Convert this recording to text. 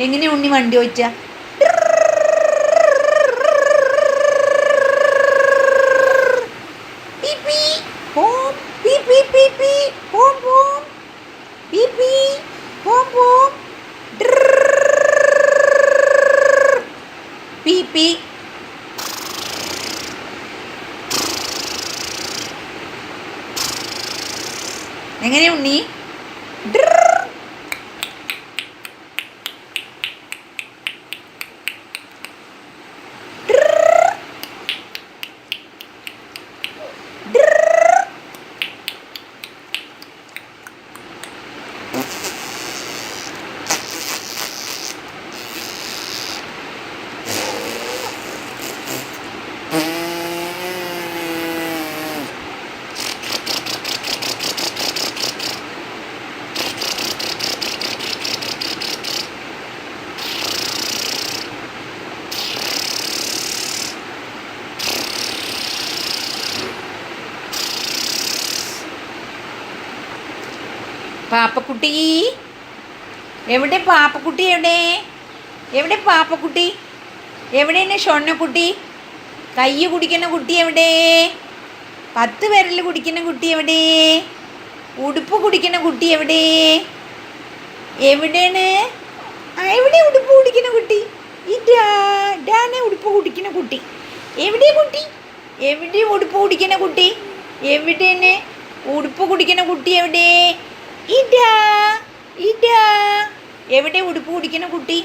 എങ്ങനെ ഉണ്ണി വണ്ടി ഓടിച്ച? എങ്ങനെ ഉണ്ണി? പാപ്പക്കുട്ടി എവിടെ? പാപ്പക്കുട്ടി എവിടെ? എവിടെ പാപ്പക്കുട്ടി? എവിടെയാണ് ഷൊണ്ണക്കുട്ടി? കൈ കുടിക്കുന്ന കുട്ടി എവിടെ? 10 വിരൽ കുടിക്കുന്ന കുട്ടി എവിടെ? ഉടുപ്പ് കുടിക്കുന്ന കുട്ടി എവിടെ? എവിടെയാണ്? എവിടെ ഉടുപ്പ് കുടിക്കുന്ന കുട്ടി? ഇതാണ് ഉടുപ്പ് കുടിക്കുന്ന കുട്ടി. എവിടെ കുട്ടി? എവിടെ ഉടുപ്പ് കുടിക്കുന്ന കുട്ടി? എവിടെയാണ് ഉടുപ്പ് കുടിക്കുന്ന കുട്ടി? എവിടെ? എവിടെ ഉടുപ്പ് കുടിക്കുന്ന കുട്ടി?